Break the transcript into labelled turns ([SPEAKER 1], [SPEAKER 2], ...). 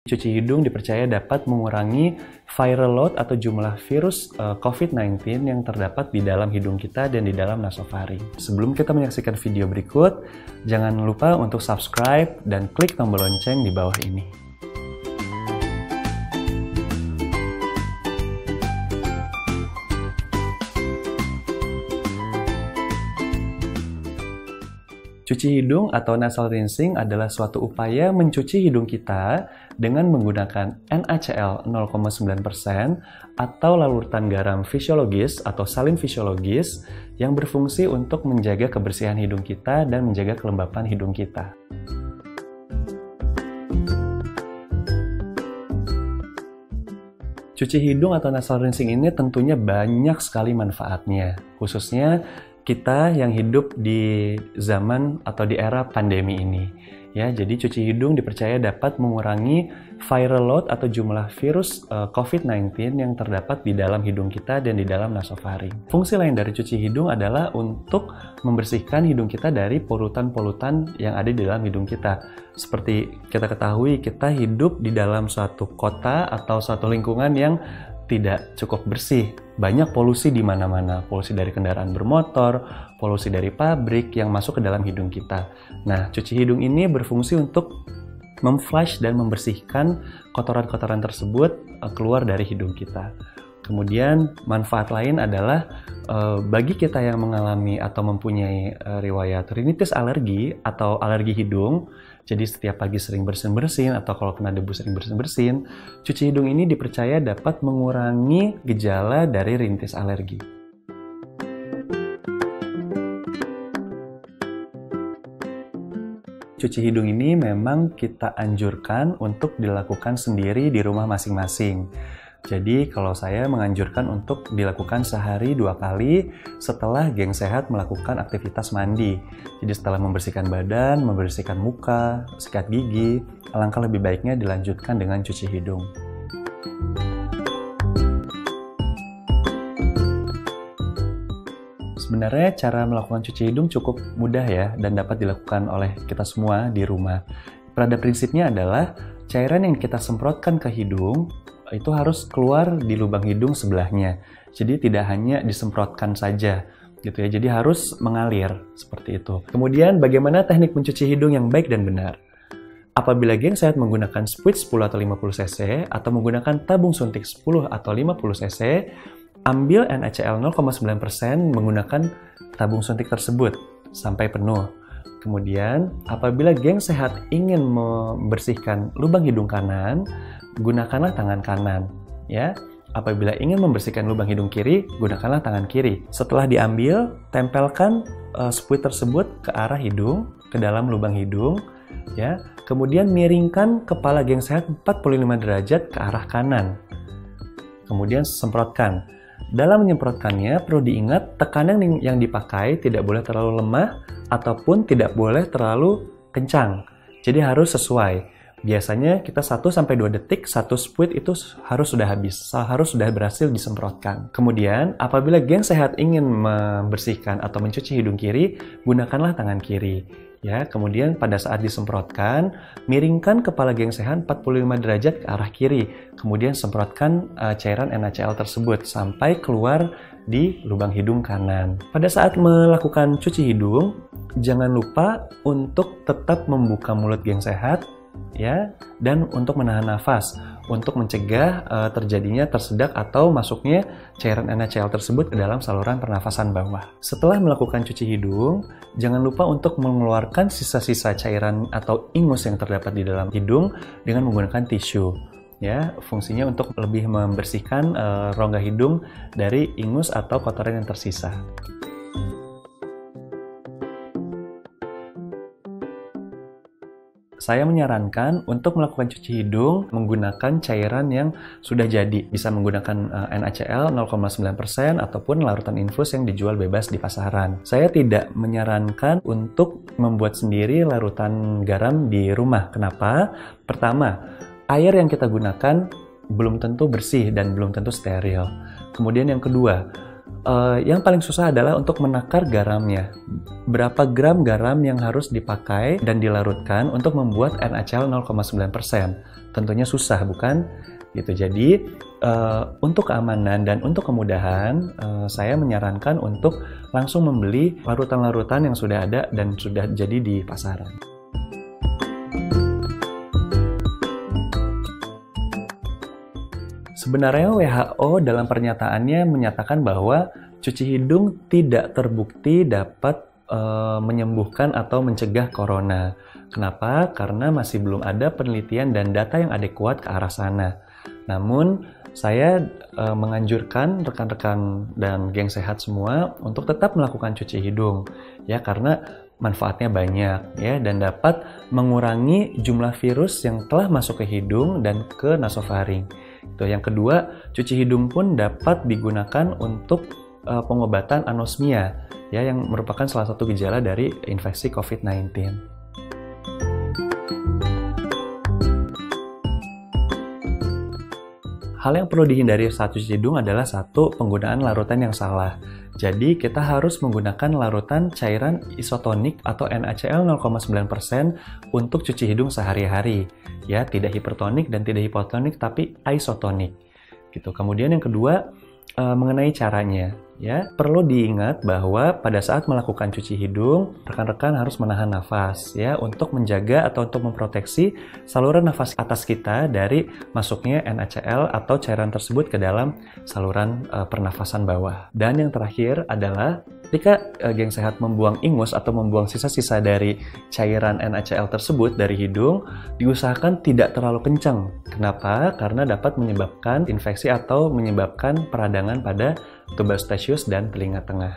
[SPEAKER 1] Cuci hidung dipercaya dapat mengurangi viral load atau jumlah virus COVID-19 yang terdapat di dalam hidung kita dan di dalam nasofaring. Sebelum kita menyaksikan video berikut, jangan lupa untuk subscribe dan klik tombol lonceng di bawah ini. Cuci hidung atau nasal rinsing adalah suatu upaya mencuci hidung kita dengan menggunakan NaCl 0,9% atau larutan garam fisiologis atau salin fisiologis yang berfungsi untuk menjaga kebersihan hidung kita dan menjaga kelembapan hidung kita. Cuci hidung atau nasal rinsing ini tentunya banyak sekali manfaatnya, khususnya kita yang hidup di zaman atau di era pandemi ini. Ya, jadi cuci hidung dipercaya dapat mengurangi viral load atau jumlah virus COVID-19 yang terdapat di dalam hidung kita dan di dalam nasofaring. Fungsi lain dari cuci hidung adalah untuk membersihkan hidung kita dari polutan-polutan yang ada di dalam hidung kita. Seperti kita ketahui, kita hidup di dalam suatu kota atau suatu lingkungan yang tidak cukup bersih. Banyak polusi di mana-mana, polusi dari kendaraan bermotor, polusi dari pabrik yang masuk ke dalam hidung kita. Nah, cuci hidung ini berfungsi untuk memflush dan membersihkan kotoran-kotoran tersebut keluar dari hidung kita. Kemudian manfaat lain adalah bagi kita yang mengalami atau mempunyai riwayat rinitis alergi atau alergi hidung, jadi setiap pagi sering bersin-bersin atau kalau kena debu sering bersin-bersin, cuci hidung ini dipercaya dapat mengurangi gejala dari rinitis alergi. Cuci hidung ini memang kita anjurkan untuk dilakukan sendiri di rumah masing-masing. Jadi kalau saya menganjurkan untuk dilakukan sehari 2 kali setelah geng sehat melakukan aktivitas mandi. Jadi setelah membersihkan badan, membersihkan muka, sikat gigi, alangkah lebih baiknya dilanjutkan dengan cuci hidung. Sebenarnya cara melakukan cuci hidung cukup mudah ya dan dapat dilakukan oleh kita semua di rumah. Pada prinsipnya adalah cairan yang kita semprotkan ke hidung itu harus keluar di lubang hidung sebelahnya. Jadi tidak hanya disemprotkan saja gitu ya. Jadi harus mengalir seperti itu. Kemudian bagaimana teknik mencuci hidung yang baik dan benar? Apabila geng sehat menggunakan spuit 10 atau 50 cc atau menggunakan tabung suntik 10 atau 50 cc, ambil NaCl 0,9% menggunakan tabung suntik tersebut sampai penuh. Kemudian, apabila geng sehat ingin membersihkan lubang hidung kanan, gunakanlah tangan kanan. Ya, apabila ingin membersihkan lubang hidung kiri, gunakanlah tangan kiri. Setelah diambil, tempelkan spuit tersebut ke arah hidung, ke dalam lubang hidung. Ya, kemudian miringkan kepala geng sehat 45 derajat ke arah kanan. Kemudian semprotkan. Dalam menyemprotkannya, perlu diingat tekanan yang dipakai tidak boleh terlalu lemah ataupun tidak boleh terlalu kencang. Jadi harus sesuai. Biasanya kita 1-2 detik satu spuit itu harus sudah habis, harus sudah berhasil disemprotkan. Kemudian, apabila geng sehat ingin membersihkan atau mencuci hidung kiri, gunakanlah tangan kiri. Ya, kemudian pada saat disemprotkan, miringkan kepala geng sehat 45 derajat ke arah kiri. Kemudian semprotkan cairan NaCl tersebut sampai keluar di lubang hidung kanan. Pada saat melakukan cuci hidung, jangan lupa untuk tetap membuka mulut geng sehat ya, dan untuk menahan nafas untuk mencegah terjadinya tersedak atau masuknya cairan NaCl tersebut ke dalam saluran pernafasan bawah. Setelah melakukan cuci hidung, jangan lupa untuk mengeluarkan sisa-sisa cairan atau ingus yang terdapat di dalam hidung dengan menggunakan tisu. Ya, fungsinya untuk lebih membersihkan rongga hidung dari ingus atau kotoran yang tersisa. Saya menyarankan untuk melakukan cuci hidung menggunakan cairan yang sudah jadi. Bisa menggunakan NaCl 0,9% ataupun larutan infus yang dijual bebas di pasaran. Saya tidak menyarankan untuk membuat sendiri larutan garam di rumah. Kenapa? Pertama, air yang kita gunakan belum tentu bersih dan belum tentu steril. Kemudian yang kedua, Yang paling susah adalah untuk menakar garamnya. Berapa gram garam yang harus dipakai dan dilarutkan untuk membuat NaCl 0,9%. Tentunya susah, bukan? Gitu. Jadi, untuk keamanan dan untuk kemudahan, saya menyarankan untuk langsung membeli larutan-larutan yang sudah ada dan sudah jadi di pasaran. Sebenarnya WHO dalam pernyataannya menyatakan bahwa cuci hidung tidak terbukti dapat menyembuhkan atau mencegah corona. Kenapa? Karena masih belum ada penelitian dan data yang adekuat ke arah sana. Namun, saya menganjurkan rekan-rekan dan geng sehat semua untuk tetap melakukan cuci hidung, ya, karena manfaatnya banyak, ya, dan dapat mengurangi jumlah virus yang telah masuk ke hidung dan ke nasofaring. Itu yang kedua, cuci hidung pun dapat digunakan untuk pengobatan anosmia, ya, yang merupakan salah satu gejala dari infeksi COVID-19. Hal yang perlu dihindari saat cuci hidung adalah satu, penggunaan larutan yang salah. Jadi kita harus menggunakan larutan cairan isotonik atau NaCl 0,9% untuk cuci hidung sehari-hari. Ya, tidak hipertonik dan tidak hipotonik tapi isotonik. Gitu. Kemudian yang kedua, mengenai caranya, ya, perlu diingat bahwa pada saat melakukan cuci hidung, rekan-rekan harus menahan nafas, ya, untuk menjaga atau untuk memproteksi saluran nafas atas kita dari masuknya NaCl atau cairan tersebut ke dalam saluran pernafasan bawah. Dan yang terakhir adalah ketika geng sehat membuang ingus atau membuang sisa-sisa dari cairan NaCl tersebut dari hidung, diusahakan tidak terlalu kencang. Kenapa? Karena dapat menyebabkan infeksi atau menyebabkan peradangan pada tuberculosis dan telinga tengah.